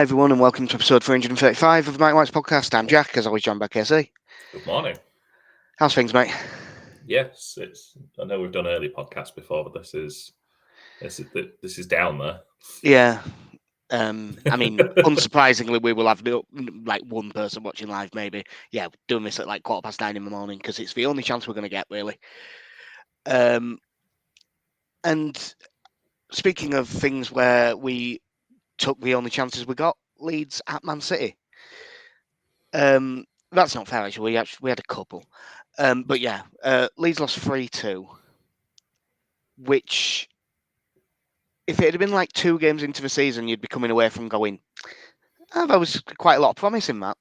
Everyone, and welcome to episode 335 of the Mike White's podcast. I'm Jack, as always, joined by KC. Good morning. How's things, mate? Yes, it's. I know we've done early podcasts before, but this is down there. Yeah. Unsurprisingly, we will have like one person watching live, maybe. Yeah, we're doing this at like 9:15 in the morning because it's the only chance we're going to get, really. And speaking of things where we took the only chances we got, Leeds at Man City. That's not fair, actually. We had a couple. But yeah, Leeds lost 3-2, which, if it had been like 2 games into the season, you'd be coming away from going, there was quite a lot of promise in that.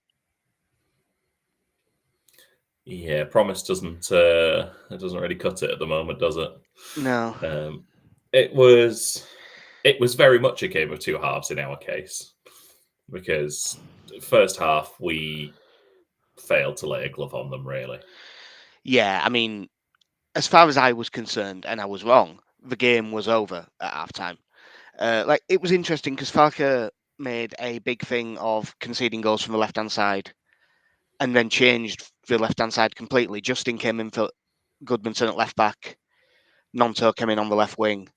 Yeah, promise doesn't really cut it at the moment, does it? No. It was very much a game of two halves in our case, because first half we failed to lay a glove on them, really. Yeah, I mean, as far as I was concerned, and I was wrong, the game was over at halftime. It was interesting because Farke made a big thing of conceding goals from the left-hand side and then changed the left-hand side completely. Justin came in for Goodmanson at left-back. Nonto came in on the left wing,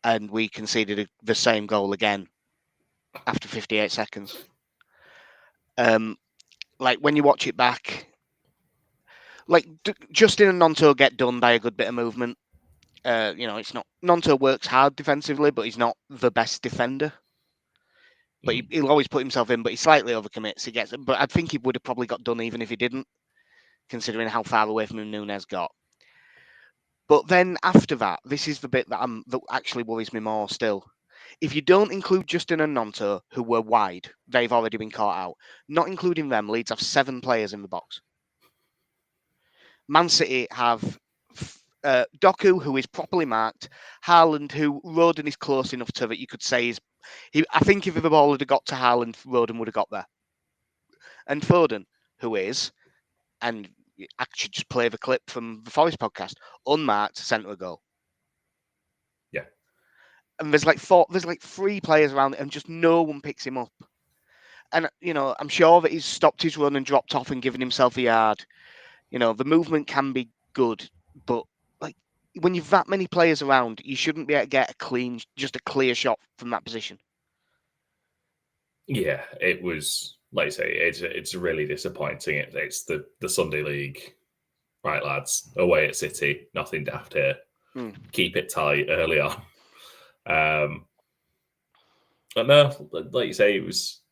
and we conceded the same goal again after 58 seconds. When you watch it back, Justin and Nonto get done by a good bit of movement. It's not Nonto works hard defensively, but he's not the best defender. But he'll always put himself in, but he slightly overcommits. But I think he would have probably got done even if he didn't, considering how far away from him Nunes got. But then after that, this is the bit that actually worries me more still. If you don't include Justin and Nonto, who were wide, they've already been caught out. Not including them, Leeds have 7 players in the box. Man City have Doku, who is properly marked, Haaland, who Roden is close enough to that you could say is. I think if the ball had got to Haaland, Roden would have got there. And Foden, who is, and I should just play the clip from the Forest podcast, unmarked, centre a goal. Yeah. And there's like 3 players around it, and just no one picks him up. And I'm sure that he's stopped his run and dropped off and given himself a yard. The movement can be good, but when you've that many players around, you shouldn't be able to get just a clear shot from that position. Yeah, it was, like I say, it's really disappointing. It's the Sunday League, right, lads, away at City, nothing daft here. Keep it tight early on. But no, like you say, it was,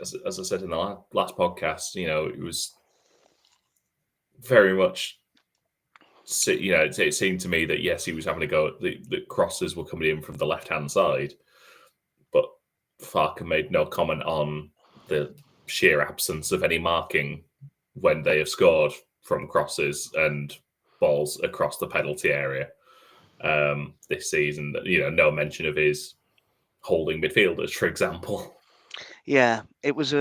as I said in the last podcast, it was very much, it seemed to me that, yes, he was having a go at the crosses were coming in from the left-hand side, but Farke made no comment on the sheer absence of any marking when they have scored from crosses and balls across the penalty area this season. No mention of his holding midfielders, for example. Yeah, it's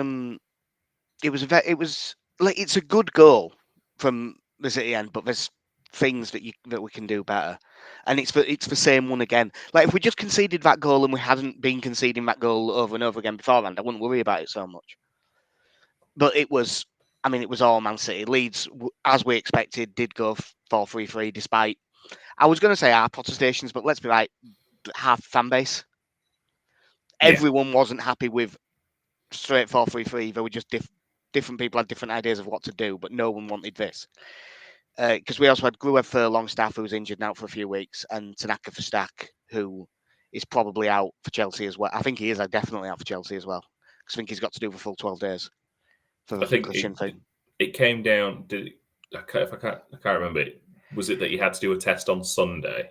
a good goal from the City end, but there's things that we can do better, and it's the same one again. Like, if we just conceded that goal and we hadn't been conceding that goal over and over again beforehand, I wouldn't worry about it so much. But it was all Man City. Leeds, as we expected, did go 4-3-3, despite, I was going to say our protestations, but let's be right, half fan base. Everyone wasn't happy with straight 4-3-3. They were just different people had different ideas of what to do, but no one wanted this. Because we also had Gruev for Longstaff, who was injured now for a few weeks, and Tanaka for Stack, who is probably out for Chelsea as well. I think he is definitely out for Chelsea as well, because I think he's got to do the full 12 days for the concussion thing. It came down. I can't remember. Was it that he had to do a test on Sunday?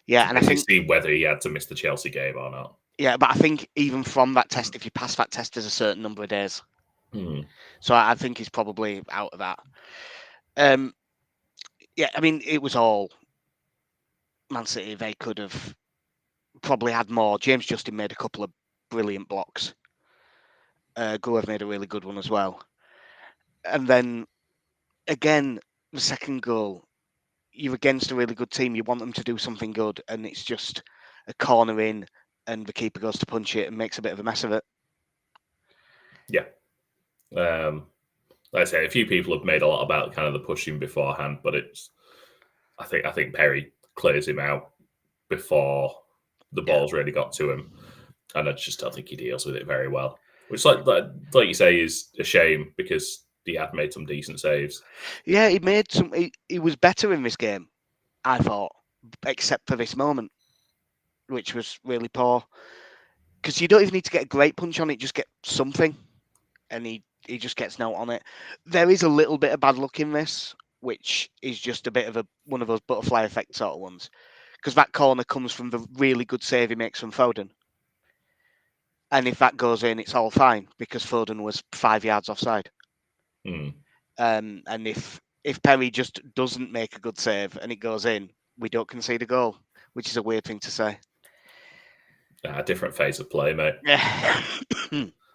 Yeah, and I think see whether he had to miss the Chelsea game or not. Yeah, but I think even from that test, if you pass that test, there's a certain number of days. So I think he's probably out of that. Yeah, I mean, it was all Man City. They could have probably had more. James Justin made a couple of brilliant blocks. Gruev made a really good one as well. And then, again, the second goal, you're against a really good team. You want them to do something good, and it's just a corner in, and the keeper goes to punch it and makes a bit of a mess of it. Yeah. Like I say, a few people have made a lot about kind of the pushing beforehand, but I think Perry clears him out before the ball's really got to him, and I just don't think he deals with it very well. Which, like you say, is a shame because he had made some decent saves. Yeah, he made some. He was better in this game, I thought, except for this moment, which was really poor. Because you don't even need to get a great punch on it; just get something, and he just gets no on it. There is a little bit of bad luck in this, which is just a bit of one of those butterfly effect sort of ones. Because that corner comes from the really good save he makes from Foden. And if that goes in, it's all fine because Foden was 5 yards offside. Mm. And if Perry just doesn't make a good save and it goes in, we don't concede a goal, which is a weird thing to say. Different phase of play, mate. Yeah.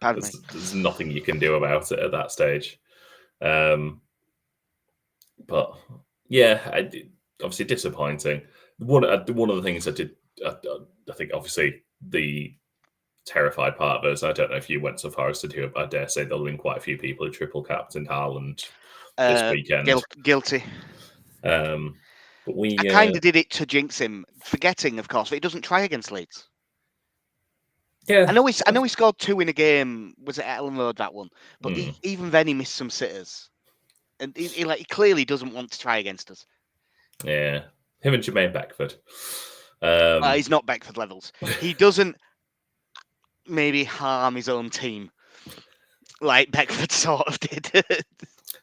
Pardon me. There's nothing you can do about it at that stage. But yeah, obviously disappointing. One of the things I did, I think, obviously the terrified part of us. I don't know if you went so far as to do it, but I dare say there'll have been quite a few people who triple captained Haaland this weekend. Guilty. But I kind of did it to jinx him, forgetting, of course, that he doesn't try against Leeds. Yeah, I know he scored 2 in a game. Was it at Elland Road, that one? But even then, he missed some sitters, and he clearly doesn't want to try against us. Yeah, him and Jermaine Beckford. He's not Beckford levels. He doesn't maybe harm his own team like Beckford sort of did.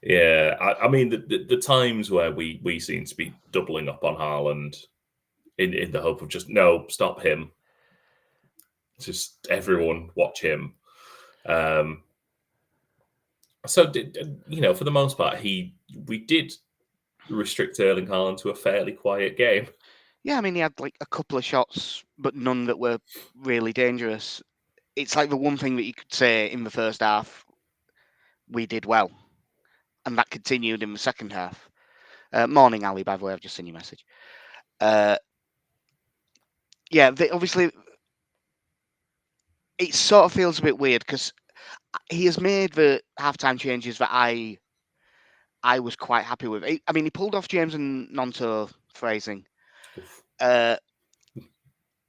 Yeah, I mean the times where we seem to be doubling up on Haaland in the hope of just no, stop him. Just everyone watch him. So for the most part, we did restrict Erling Haaland to a fairly quiet game. Yeah, I mean he had like a couple of shots, but none that were really dangerous. It's like the one thing that you could say in the first half we did well, and that continued in the second half. Morning, Ali. By the way, I've just seen your message. Yeah, obviously it sort of feels a bit weird because he has made the halftime changes that I was quite happy with. I mean, he pulled off James and Nonto phrasing,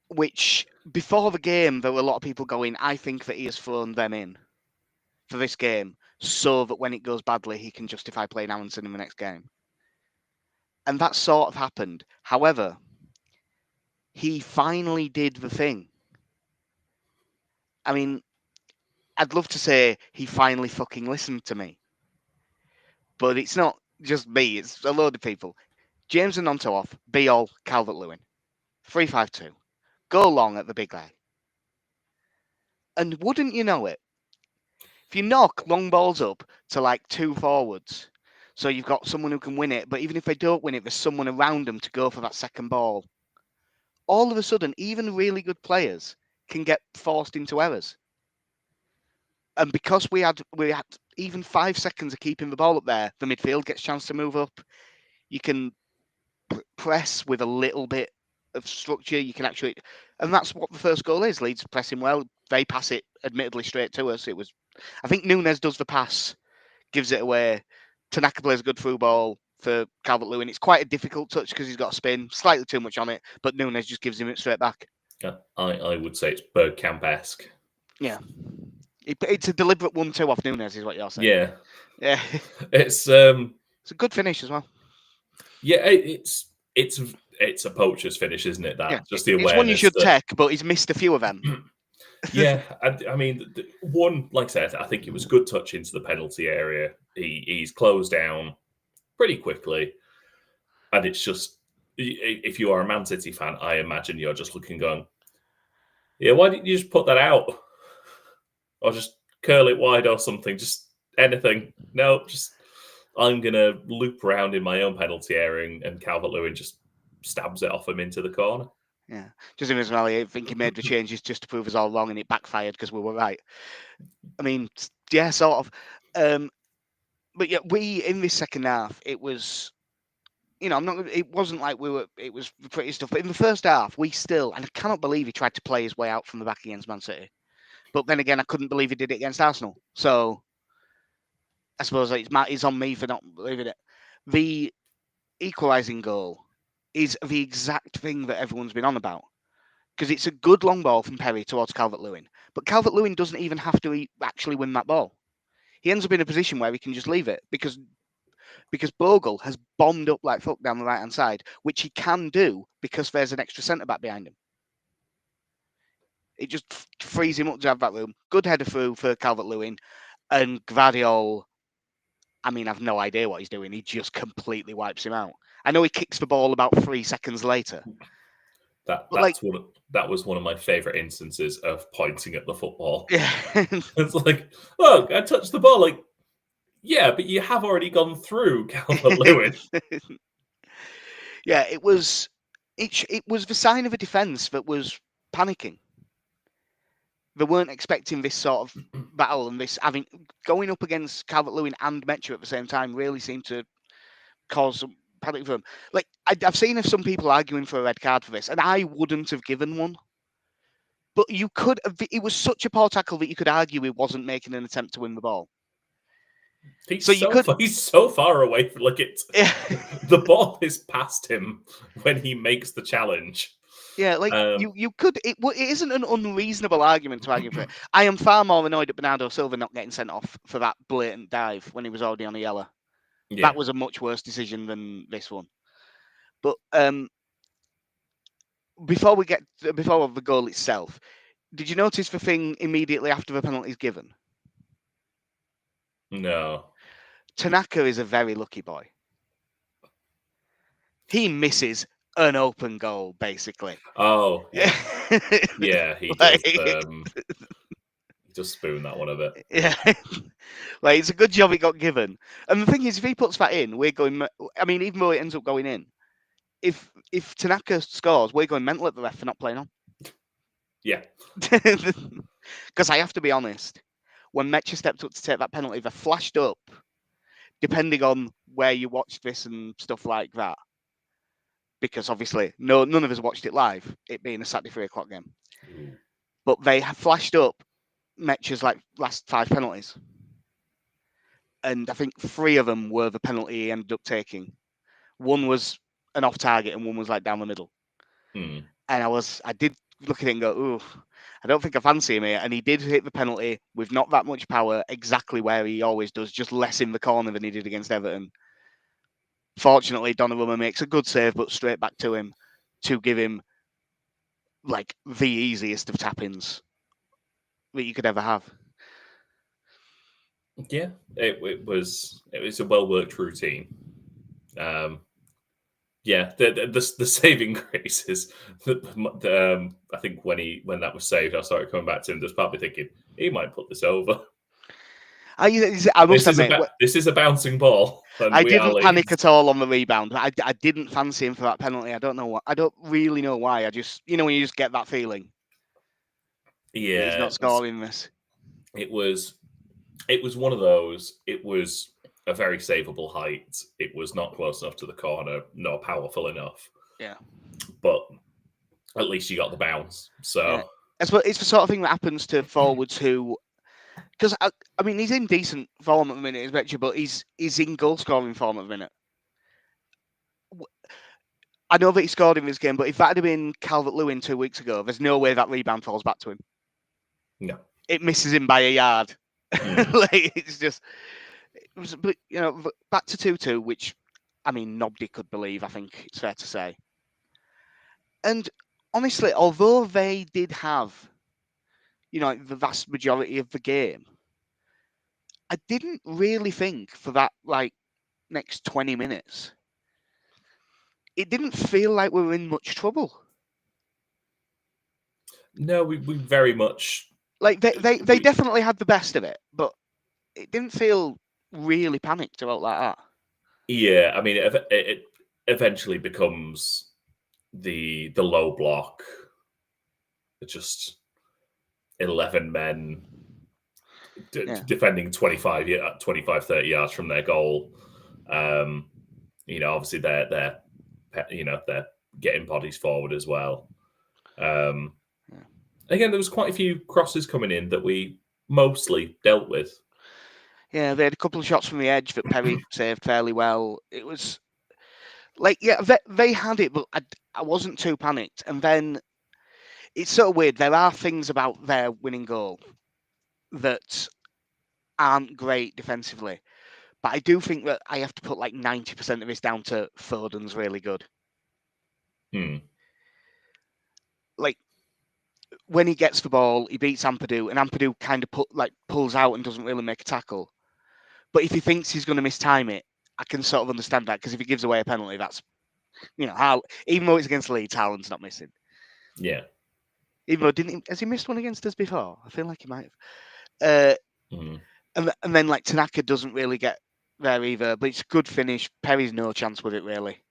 which before the game there were a lot of people going, I think that he has thrown them in for this game so that when it goes badly he can justify playing Aronson in the next game. And that sort of happened. However, he finally did the thing. I mean, I'd love to say he finally fucking listened to me. But it's not just me, it's a load of people. James and Nonto off, be all Calvert-Lewin. 3-5-2. Go long at the big guy. And wouldn't you know it, if you knock long balls up to like 2 forwards, so you've got someone who can win it, but even if they don't win it, there's someone around them to go for that second ball. All of a sudden, even really good players can get forced into errors. And because we had even 5 seconds of keeping the ball up there, the midfield gets a chance to move up. You can press with a little bit of structure. You can actually, and that's what the first goal is. Leeds pressing well. They pass it, admittedly, straight to us. I think Nunes does the pass, gives it away. Tanaka plays a good through ball for Calvert-Lewin. It's quite a difficult touch because he's got a spin, slightly too much on it, but Nunes just gives him it straight back. I would say it's Bergkamp-esque. Yeah. It's a deliberate 1-2 off Nunes, is what you're saying. Yeah. Yeah. It's a good finish as well. Yeah, it's a poacher's finish, isn't it? That just the awareness. It's one you should take, but he's missed a few of them. Yeah, I mean, one, like I said, I think it was a good touch into the penalty area. He's closed down pretty quickly, and it's just, if you are a Man City fan, I imagine you're just looking, going, yeah, why didn't you just put that out, or just curl it wide or something? Just anything. No, just I'm gonna loop around in my own penalty area, and Calvert-Lewin just stabs it off him into the corner. Yeah, just as well, I think he made the changes just to prove us all wrong, and it backfired because we were right. I mean, yeah, sort of. But yeah, we in this second half, it was, it wasn't like it was pretty stuff. But in the first half, we still, and I cannot believe he tried to play his way out from the back against Man City. But then again, I couldn't believe he did it against Arsenal. So I suppose it's on me for not believing it. The equalising goal is the exact thing that everyone's been on about. Because it's a good long ball from Perry towards Calvert-Lewin. But Calvert-Lewin doesn't even have to actually win that ball. He ends up in a position where he can just leave it because Bogle has bombed up like fuck down the right-hand side, which he can do because there's an extra centre-back behind him. It just frees him up to have that room. Good header through for Calvert-Lewin. And Gvardiol, I mean, I've no idea what he's doing. He just completely wipes him out. I know he kicks the ball about 3 seconds later. That was one of my favourite instances of pointing at the football. Yeah. It's like, look, I touched the ball. Like, yeah, but you have already gone through Calvert-Lewin. Yeah, it was the sign of a defence that was panicking. They weren't expecting this sort of battle, and this going up against Calvert-Lewin and Metcher at the same time really seemed to cause some panic for them. Like I've seen some people arguing for a red card for this, and I wouldn't have given one. But you could have. It was such a poor tackle that you could argue he wasn't making an attempt to win the ball. He's so far away from the ball is past him when he makes the challenge. Yeah, like you could. It isn't an unreasonable argument to argue for it. I am far more annoyed at Bernardo Silva not getting sent off for that blatant dive when he was already on a yellow. Yeah. That was a much worse decision than this one. But before the goal itself, did you notice the thing immediately after the penalty is given? No. Tanaka is a very lucky boy. He misses an open goal, basically. Oh, yeah. Yeah, he does. He just spooned that one a bit. Yeah. Like, it's a good job it got given. And the thing is, if he puts that in, we're going... I mean, even though it ends up going in, if Tanaka scores, we're going mental at the ref for not playing on. Yeah. Because I have to be honest, when Metcher stepped up to take that penalty, they flashed up, depending on where you watched this and stuff like that. Because obviously, none of us watched it live, it being a Saturday 3 o'clock game. Ooh. But they have flashed up Metcher's last 5 penalties. And I think 3 of them were the penalty he ended up taking. One was an off target and one was down the middle. Hmm. And I did look at it and go, ooh, I don't think I fancy him here. And he did hit the penalty with not that much power, exactly where he always does, just less in the corner than he did against Everton. Fortunately, Donnarumma makes a good save, but straight back to him to give him the easiest of tap-ins that you could ever have. Yeah, it was a well-worked routine. Yeah, the saving grace is I think when that was saved, I started coming back to him, just probably thinking he might put this over. I must admit, this is a bouncing ball. I didn't panic at all on the rebound. I didn't fancy him for that penalty. I don't really know why. I just, when you just get that feeling. Yeah, he's not scoring this. It was one of those. It was a very savable height. It was not close enough to the corner, not powerful enough. Yeah. But at least you got the bounce. So yeah. It's the sort of thing that happens to forwards who, because I mean, he's in decent form at the minute, but he's in goal scoring form at the minute. I know that he scored in this game, but if that had been Calvert-Lewin 2 weeks ago, there's no way that rebound falls back to him. No, it misses him by a yard. It's just, but back to 2-2, which I mean nobody could believe. I think it's fair to say. And honestly, although they did have, the vast majority of the game, I didn't really think for that next 20 minutes. It didn't feel like we were in much trouble. No, we very much they definitely had the best of it, but it didn't feel really panicked about like that. Yeah, I mean, it eventually becomes the low block, just 11 men defending 25, 30 yards from their goal. Obviously they're getting bodies forward as well. Again, there was quite a few crosses coming in that we mostly dealt with. Yeah, they had a couple of shots from the edge that Perry saved fairly well. It was like, yeah, they had it, but I wasn't too panicked. And then it's sort of weird. There are things about their winning goal that aren't great defensively. But I do think that I have to put like 90% of this down to Foden's really good. Like, when he gets the ball, he beats Ampadu, and Ampadu kind of pulls out and doesn't really make a tackle. But if he thinks he's going to mistime it, I can sort of understand that, because if he gives away a penalty, that's, how, even though it's against Leeds, Haaland's not missing. Yeah. Even though has he missed one against us before? I feel like he might have. And then like Tanaka doesn't really get there either, but it's a good finish. Perry's no chance with it really.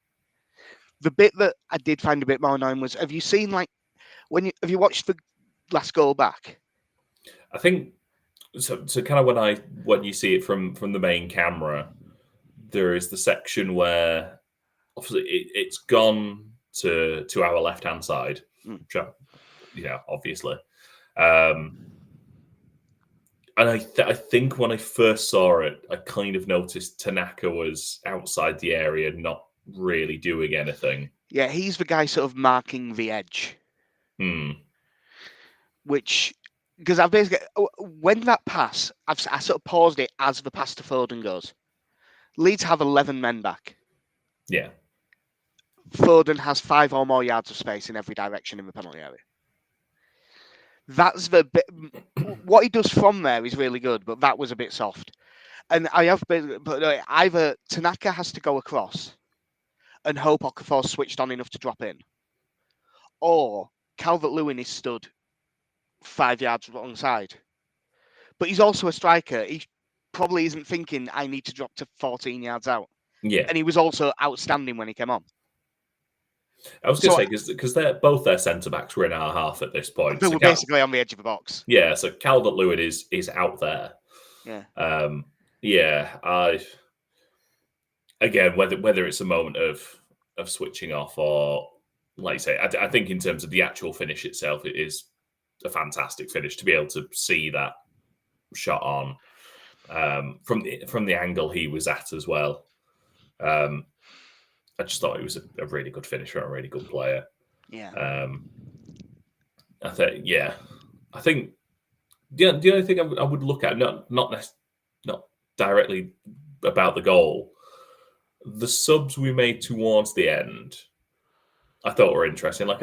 The bit that I did find a bit more annoying was, have you seen like have you watched the last goal back? I think so. So kind of when you see it from the main camera, there is the section where obviously it's gone to our left hand side, obviously. And I think when I first saw it, I kind of noticed Tanaka was outside the area, not really doing anything. Yeah, he's the guy sort of marking the edge. Which, because I've basically, when that pass, I sort of paused it as the pass to Foden goes. Leeds have 11 men back. Yeah. Foden has 5 or more yards of space in every direction in the penalty area. That's the bit. What he does from there is really good, but that was a bit soft. And I have been, but either Tanaka has to go across and hope Okafor's switched on enough to drop in, or Calvert-Lewin is stood 5 yards alongside. But he's also a striker. He probably isn't thinking, I need to drop to 14 yards out. Yeah. And he was also outstanding when he came on. I was going to say, because both their centre-backs were in our half at this point. They were basically on the edge of the box. Yeah, so Calvert-Lewin is out there. Yeah. Again, whether it's a moment of switching off or, like you say, I think in terms of the actual finish itself, it is a fantastic finish to be able to see that shot on from the angle he was at as well. I just thought it was a really good finish from a really good player. Yeah. I think the only thing I would look at, not directly about the goal, the subs we made towards the end, I thought were interesting. Like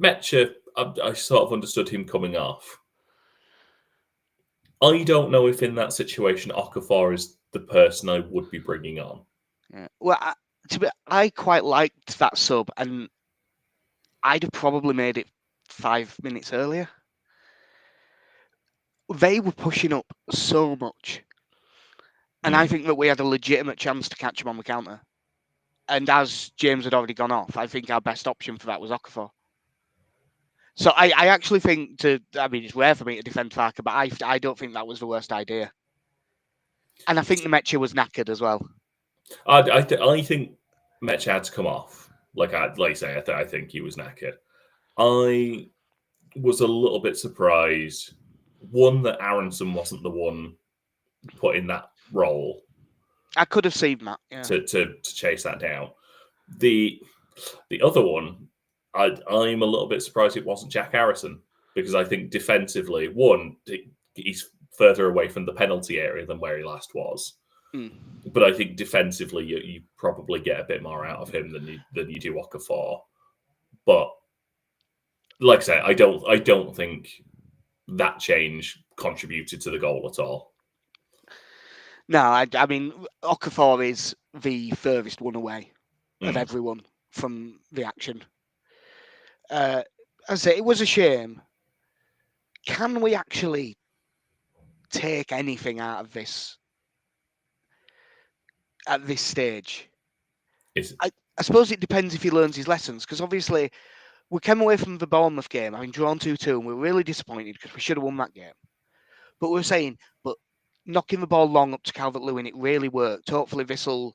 Metcha, I sort of understood him coming off. I don't know if in that situation Okafor is the person I would be bringing on. Yeah. Well, I quite liked that sub, and I'd have probably made it 5 minutes earlier. They were pushing up so much, and I think that we had a legitimate chance to catch them on the counter. And as James had already gone off, I think our best option for that was Okafor. So I actually think it's rare for me to defend Farker, but I don't think that was the worst idea. And I think the Mecha was knackered as well. I think Mecha had to come off. Like you say, I think he was knackered. I was a little bit surprised, one, that Aronson wasn't the one put in that role. I could have seen that, yeah. To chase that down. The other one, I'm a little bit surprised it wasn't Jack Harrison, because I think defensively, one, he's further away from the penalty area than where he last was. But I think defensively, you probably get a bit more out of him than you do Okafor. But like I say, I don't think that change contributed to the goal at all. No, I mean, Okafor is the furthest one away of everyone from the action. As I say, it was a shame. Can we actually take anything out of this at this stage? I suppose it depends if he learns his lessons, because obviously we came away from the Bournemouth game having drawn 2-2, and we were really disappointed because we should have won that game. But we were saying, but knocking the ball long up to Calvert-Lewin, it really worked. Hopefully this will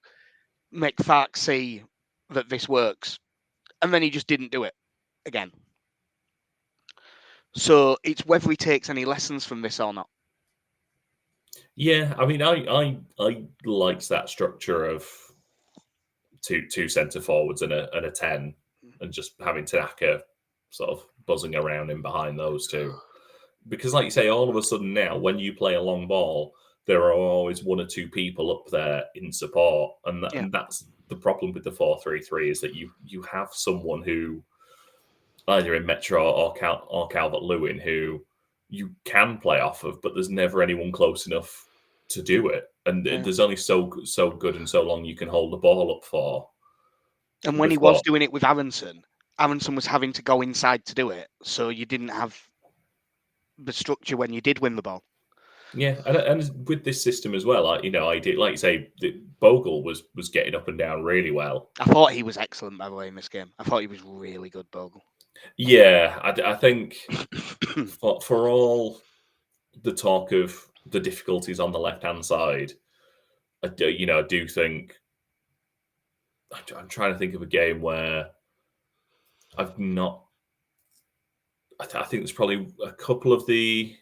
make Fark see that this works. And then he just didn't do it again. So it's whether he takes any lessons from this or not. Yeah, I mean, I liked that structure of two centre forwards and a 10, and just having Tanaka sort of buzzing around in behind those two. Because, like you say, all of a sudden now, when you play a long ball, there are always one or two people up there in support, and Yeah. that's the problem with the 4-3-3 is that you have someone who either in Metro or Calvert Lewin who you can play off of, but there's never anyone close enough to do it, and Yeah. there's only so good and so long you can hold the ball up for. And when he Before, was doing it with Aronson was having to go inside to do it, so you didn't have the structure when you did win the ball. yeah, and with this system as well, I did, like you say, Bogle was getting up and down really well. I thought he was excellent, by the way, in this game. I thought he was really good, Bogle. Yeah, I think for all the talk of the difficulties on the left hand side, I do think I'm trying to think of a game where I've not. I think there's probably a couple of the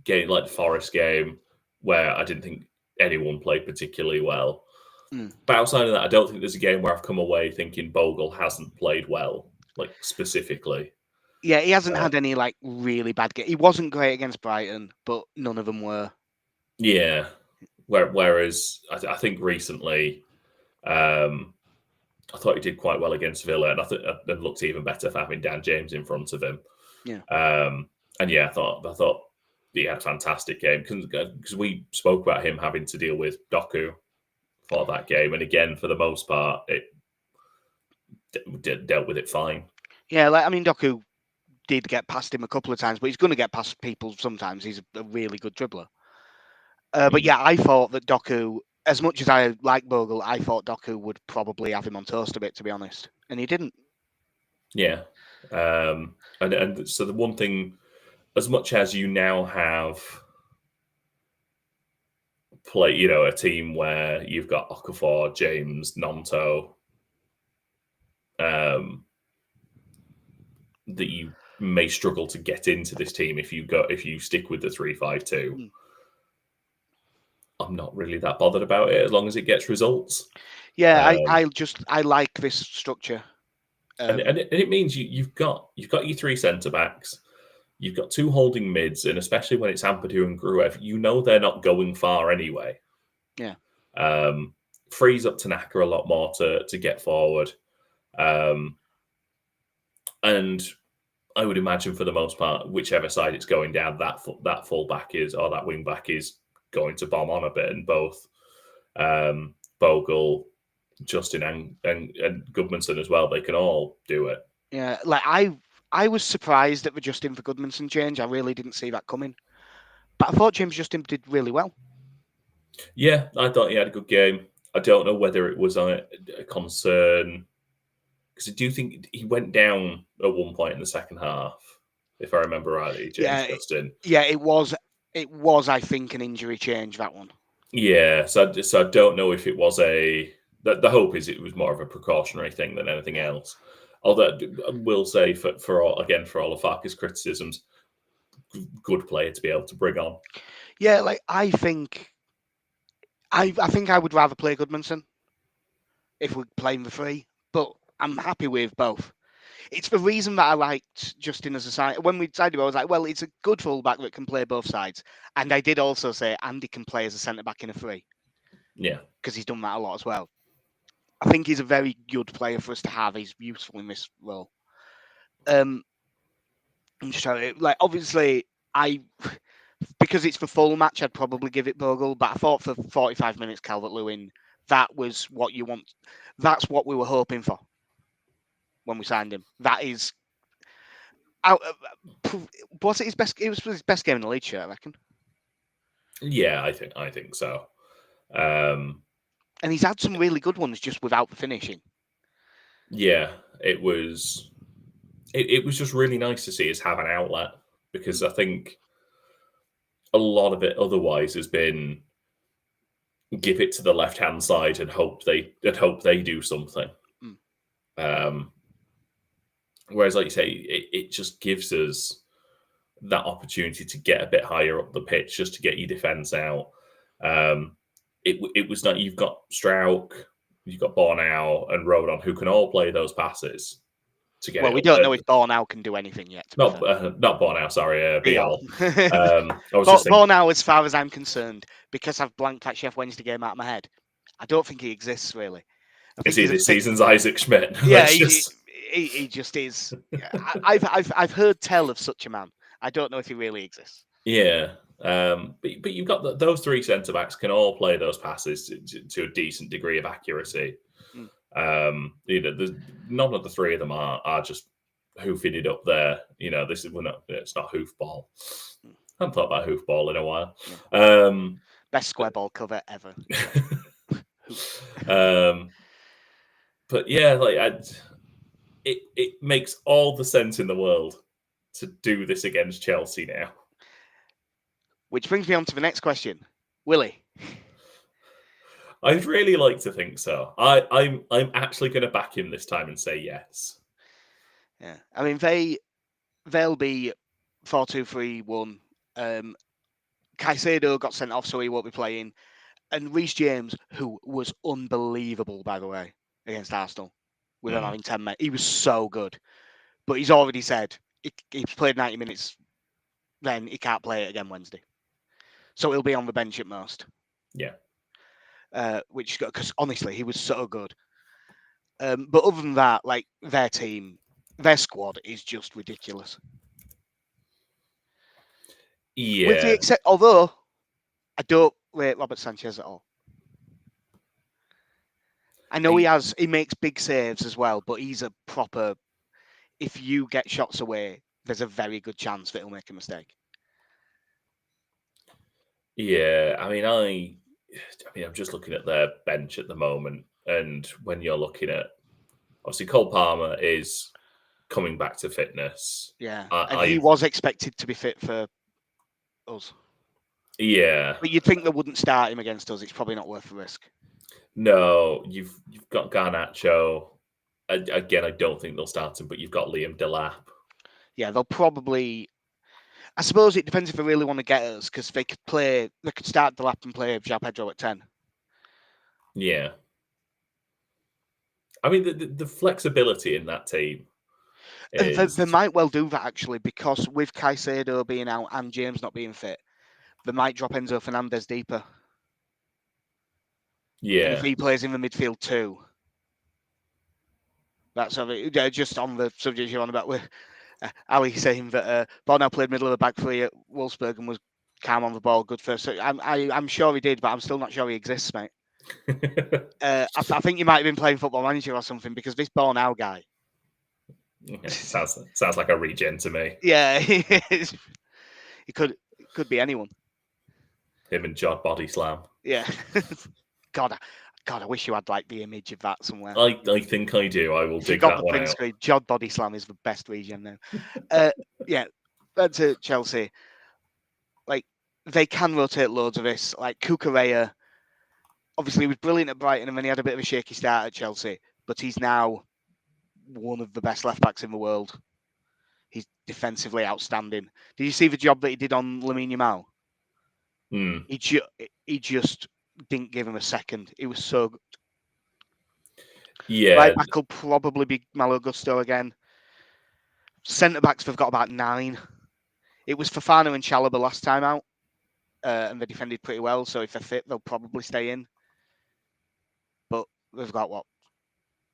game, like the Forest game, where I didn't think anyone played particularly well. But outside of that, I don't think there's a game where I've come away thinking Bogle hasn't played well, like specifically. Yeah, he hasn't had any like really bad games. He wasn't great against Brighton, but none of them were. Yeah. Whereas I think recently, I thought he did quite well against Villa, and I think it looked even better for having Dan James in front of him. Yeah. And yeah, I thought he had a fantastic game because we spoke about him having to deal with Doku for that game, and again, for the most part, it dealt with it fine. Yeah, like I mean, Doku did get past him a couple of times, but he's going to get past people sometimes. He's a really good dribbler. But yeah, I thought that Doku, as much as I like Bogle, I thought Doku would probably have him on toast a bit, to be honest, and he didn't. Yeah, and so the one thing, as much as you now have a team where you've got Okafor, James, Nonto, that you may struggle to get into this team if you stick with the 3-5-2. I'm not really that bothered about it as long as it gets results. Yeah, I like this structure. And it means you've got your three centre backs, you've got two holding mids, and especially when it's Ampadu and Gruev, they're not going far anyway. Yeah. Frees up Tanaka a lot more to get forward. And I would imagine for the most part, whichever side it's going down, that full back is, or that wing back is going to bomb on a bit, and both Bogle, Justin, and Goodmanson as well, they can all do it. Yeah, like I was surprised at the Justin for Goodmanson change. I really didn't see that coming. But I thought James Justin did really well. Yeah, I thought he had a good game. I don't know whether it was a concern, because I do think he went down at one point in the second half, if I remember rightly, James Justin. Yeah, it was, I think, an injury change, that one. Yeah, so I don't know if it was the hope is it was more of a precautionary thing than anything else. Although I will say for all of Farke's criticisms, good player to be able to bring on. Yeah, like I think I would rather play Goodmanson if we're playing the three, but I'm happy with both. It's the reason that I liked Justin as a side. When we decided, I was like, well, it's a good fullback that can play both sides. And I did also say Andy can play as a centre back in a three. Yeah, because he's done that a lot as well. I think he's a very good player for us to have. He's useful in this role. I'm just trying to, like, obviously, because it's the full match, I'd probably give it Bogle. But I thought for 45 minutes, Calvert Lewin, that was what you want. That's what we were hoping for when we signed him. That is, was it his best? It was his best game in the league shirt, I reckon. Yeah, I think so. And he's had some really good ones just without the finishing. Yeah, it was just really nice to see us have an outlet, because I think a lot of it otherwise has been give it to the left hand side and hope they do something. Whereas, like you say, it just gives us that opportunity to get a bit higher up the pitch just to get your defence out. It was not. You've got Strauch, you've got Bornau and Rodon who can all play those passes to get Well, it we up don't there. know if Bornau can do anything yet. To be Not fair. not Bornau, sorry, Biol. Biol. I was just thinking, Bornau, as far as I'm concerned, because I've blanked that Chef Wednesday game out of my head, I don't think he exists really. I is think he he's a this fit. season's Isaac Schmidt? Yeah, Let's just he just is. I've heard tell of such a man. I don't know if he really exists. yeah. But you've got those three centre backs can all play those passes to a decent degree of accuracy. None of the three of them are just hoofing it up there. It's not hoofball. I haven't thought about hoofball in a while. Best square ball cover ever. But yeah, it makes all the sense in the world to do this against Chelsea now. Which brings me on to the next question, Willie. I'd really like to think so. I'm actually going to back him this time and say yes. Yeah, I mean they'll be 4-2-3-1. Caicedo got sent off, so he won't be playing. And Reece James, who was unbelievable, by the way, against Arsenal, with them having 10 men. He was so good. But he's already said he's played 90 minutes, then he can't play it again Wednesday. So he'll be on the bench at most. Yeah. Which, because honestly, he was so good. But other than that, like their team, their squad is just ridiculous. Yeah. With the although I don't rate Robert Sanchez at all. I know he makes big saves as well, but he's a proper. If you get shots away, there's a very good chance that he'll make a mistake. Yeah, I mean, I'm just looking at their bench at the moment, and when you're looking at, obviously, Cole Palmer is coming back to fitness. Yeah, and he was expected to be fit for us. Yeah, but you'd think they wouldn't start him against us. It's probably not worth the risk. No, you've got Garnacho. Again, I don't think they'll start him, but you've got Liam Delap. Yeah, they'll probably. I suppose it depends if they really want to get us, because they could start Delap and play João Pedro at 10. Yeah. I mean, the flexibility in that team. They might well do that, actually, because with Caicedo being out and James not being fit, they might drop Enzo Fernandez deeper. Yeah. And if he plays in the midfield too, that's just on the subject you're on about with Ali saying that Bornau played middle of the back three at Wolfsburg and was calm on the ball, good first. So I'm sure he did, but I'm still not sure he exists, mate. I think you might have been playing Football Manager or something, because this Bornau guy. Sounds like a regen to me. Yeah, he could be anyone. Him and Jod Body Slam. Yeah. God, I wish you had like the image of that somewhere. I think I do. I will dig that one out. Screen. Jod Body Slam is the best regen now. Yeah, back to Chelsea. Like, they can rotate loads of this. Like, Cucurella, obviously, he was brilliant at Brighton, and then he had a bit of a shaky start at Chelsea, but he's now one of the best left-backs in the world. He's defensively outstanding. Did you see the job that he did on Lamine Yamal? He just didn't give him a second. He was so good. Yeah. Right back will probably be Malo Gusto again. Centre backs, they've got about 9. It was Fofana and Chalobah last time out, and they defended pretty well. So if they're fit, they'll probably stay in. But they've got what?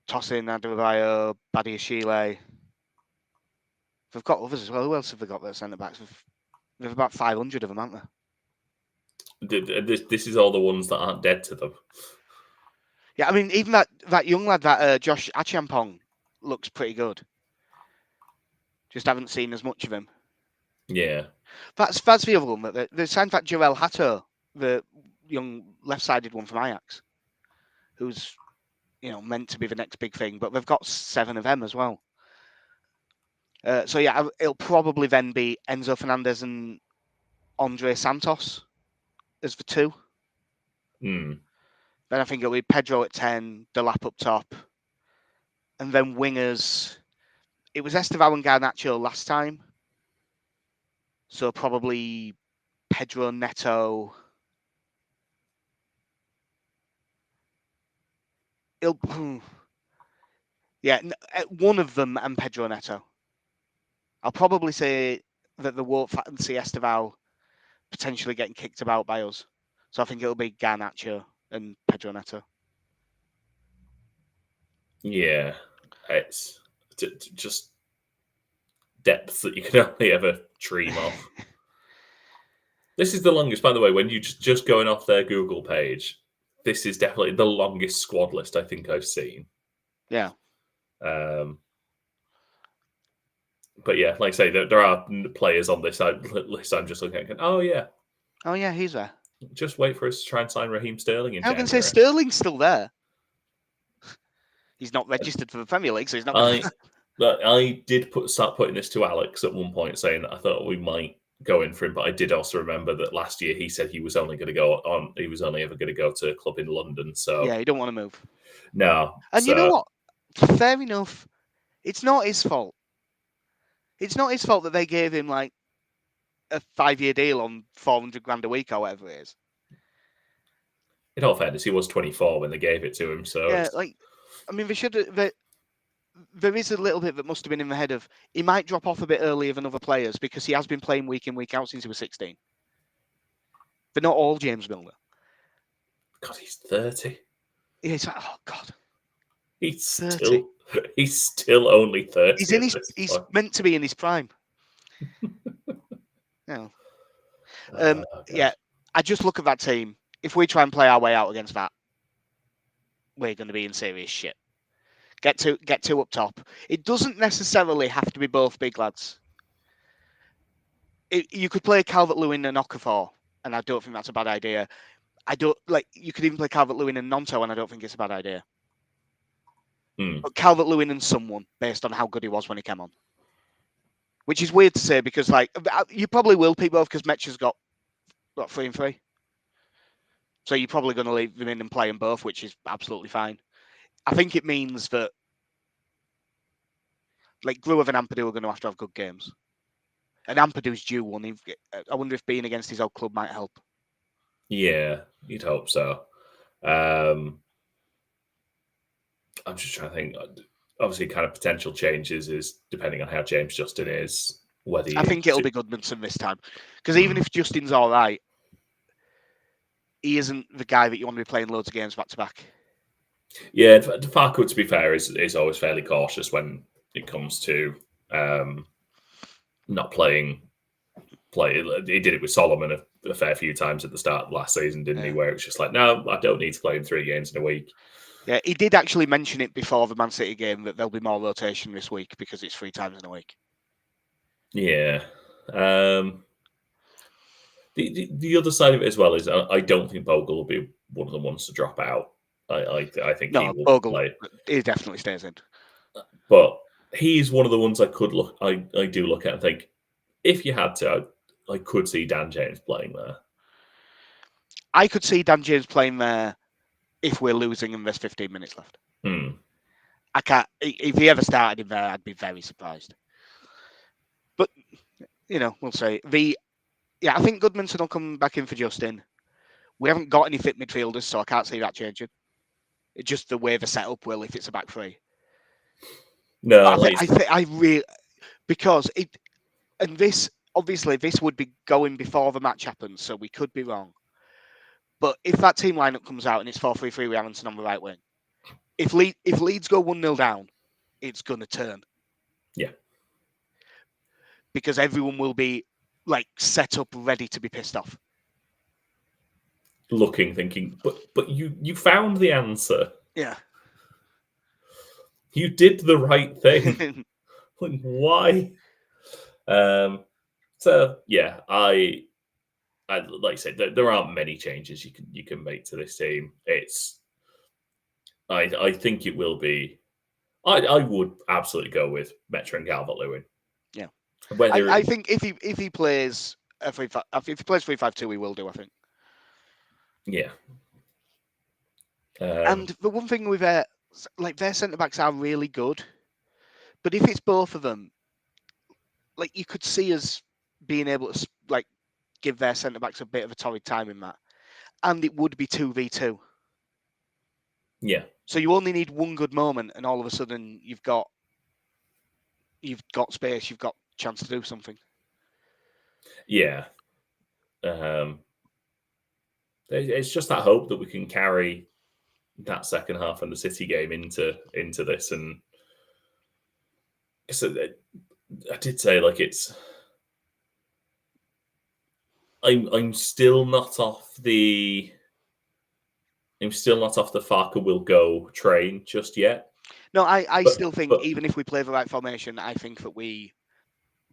Tosin, Adebayo, Badiashile. They've got others as well. Who else have they got that centre backs? They've about 500 of them, aren't they? This is all the ones that aren't dead to them. Yeah, I mean, even that young lad, that Josh Achampong, looks pretty good. Just haven't seen as much of him. Yeah. That's the other one. They signed that Joel Hatter, the young left-sided one from Ajax, who's meant to be the next big thing. But they've got 7 of them as well. So yeah, it'll probably then be Enzo Fernandez and Andre Santos as the 2. Then I think it'll be Pedro at 10, Delap up top, and then wingers. It was Esteval and Garnacho last time, So probably Pedro Neto. Yeah, one of them and Pedro Neto. I'll probably say that the won't fancy Esteval potentially getting kicked about by us. So I think it'll be Garnacho and Pedro Neto. Yeah, it's just depth that you can only ever dream of. This is the longest, by the way, when you just going off their Google page. This is definitely the longest squad list I think I've seen. Yeah. But yeah, like I say, there are players on this list I'm just looking at. Oh yeah, he's there. just wait for us to try and sign Raheem Sterling in How can January. say Sterling's still there? He's not registered for the Premier League, so he's not. I did start putting this to Alex at one point, saying that I thought we might go in for him, but I did also remember that last year he said he was only going to go on. He was only ever going to go to a club in London. So yeah, he don't want to move. No, and you know what? Fair enough. It's not his fault. It's not his fault that they gave him like a 5-year deal on 400 grand a week or whatever it is. In all fairness, he was 24 when they gave it to him. So yeah, they should. There is a little bit that must have been in the head of he might drop off a bit earlier than other players because he has been playing week in, week out since he was 16. But not all James Milner. God, he's 30. Yeah, it's like, oh God. He's 30. He's still only 30. He's meant to be in his prime. No. Yeah, I just look at that team. If we try and play our way out against that, we're going to be in serious shit. Get two up top. It doesn't necessarily have to be both big lads. You could play Calvert-Lewin and Okafor, and I don't think that's a bad idea. You could even play Calvert-Lewin and Nonto, and I don't think it's a bad idea. But Calvert-Lewin and someone based on how good he was when he came on. Which is weird to say because you probably will pick both because Metch's got 3 and 3. So you're probably going to leave them in and play them both, which is absolutely fine. I think it means that Gruev and Ampadu are going to have good games. And Ampadu's due one. I wonder if being against his old club might help. Yeah, you'd hope so. I'm just trying to think. Obviously, kind of potential changes is depending on how James Justin is. I think it'll be Goodmanson this time. Because even if Justin's all right, he isn't the guy that you want to be playing loads of games back to back. Yeah, Farcourt, to be fair, is always fairly cautious when it comes to not playing. He did it with Solomon a fair few times at the start of last season, didn't he? Where it was just like, no, I don't need to play him 3 games in a week. Yeah, he did actually mention it before the Man City game that there'll be more rotation this week because it's 3 times in a week. Yeah. The other side of it as well is I don't think Bogle will be one of the ones to drop out. I think he will Bogle, play. He definitely stays in. But he's one of the ones I do look at and think, if you had to, I could see Dan James playing there. I could see Dan James playing there if we're losing and there's 15 minutes left. I can't. If he ever started in there, I'd be very surprised. But we'll see. I think Goodmanson will come back in for Justin. We haven't got any fit midfielders, so I can't see that changing. It's just the way the setup will if it's a back 3. No, I really because it and this obviously this would be going before the match happens, so we could be wrong. But if that team lineup comes out and it's 4-3-3 with Aronson on the right wing, if Leeds go 1-0 down, it's going to turn. Yeah. Because everyone will be set up, ready to be pissed off. Thinking, but you found the answer. Yeah. You did the right thing. Why? So yeah, I like I said, there aren't many changes you can make to this team. I think it will be. I would absolutely go with Metro and Calvert-Lewin. Yeah, I think if he plays if he plays 3-5-2, he will do. I think. Yeah. And the one thing with their centre backs are really good, but if it's both of them, you could see us being able to like give their centre backs a bit of a torrid time in that, and it would be 2v2. Yeah. So you only need one good moment, and all of a sudden you've got space, you've got chance to do something. Yeah. It's just that hope that we can carry that second half and the City game into this. And so I did say, like, it's. I'm still not off the. I'm still not off the Farker will go train just yet. No, I still think but even if we play the right formation, I think that we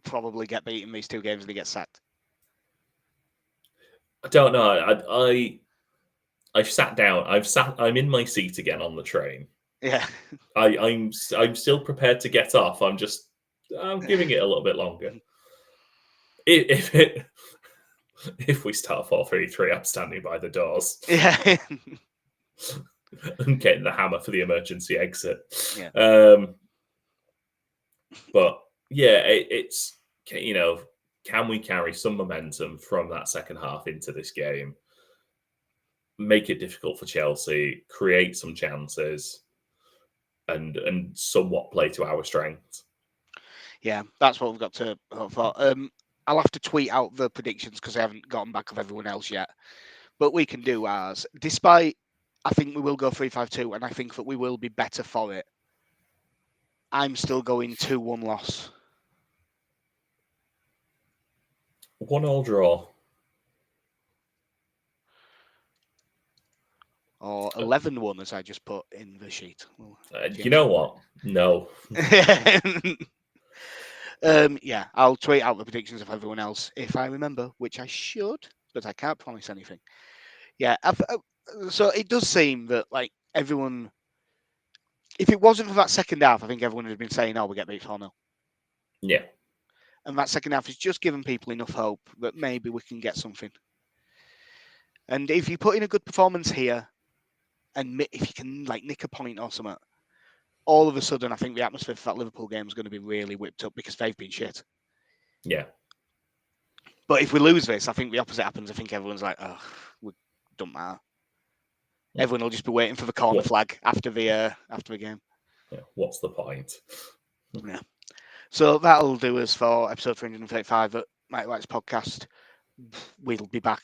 probably get beaten these 2 games and he gets sacked. I don't know. I've sat down. I'm in my seat again on the train. Yeah. I'm still prepared to get off. I'm giving it a little bit longer. If we start 4-3-3, I'm standing by the doors. Yeah. And getting the hammer for the emergency exit. Yeah. But yeah, it's can we carry some momentum from that second half into this game? Make it difficult for Chelsea, create some chances, and somewhat play to our strengths. Yeah, that's what we've got to hope for. I'll have to tweet out the predictions because I haven't gotten back of everyone else yet. But we can do ours. Despite, I think we will go 3-5-2, and I think that we will be better for it. I'm still going 2-1 loss. 1-1 draw. Or 11-1, as I just put in the sheet. You know what? No. Yeah, I'll tweet out the predictions of everyone else if I remember, which I should, but I can't promise anything. Yeah, so it does seem that like everyone, if it wasn't for that second half, I think everyone would have been saying, "Oh, we get beat 4-0." Yeah. And that second half has just given people enough hope that maybe we can get something. And if you put in a good performance here, and if you can like nick a point or something, all of a sudden I think the atmosphere for that Liverpool game is going to be really whipped up because they've been shit. Yeah. But if we lose this, I think the opposite happens. I think everyone's like, "Oh, it don't matter." Yeah. Everyone will just be waiting for the corner flag after the game. Yeah. What's the point? Yeah. So that'll do us for episode 335 at Mike White's podcast. We'll be back.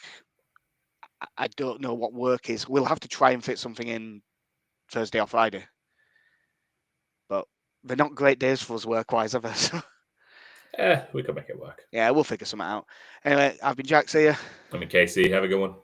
I don't know what work is. We'll have to try and fit something in Thursday or Friday. But they're not great days for us work-wise, are they? We can make it work. Yeah, we'll figure something out. Anyway, I've been Jack. See ya. I'm Casey. Have a good one.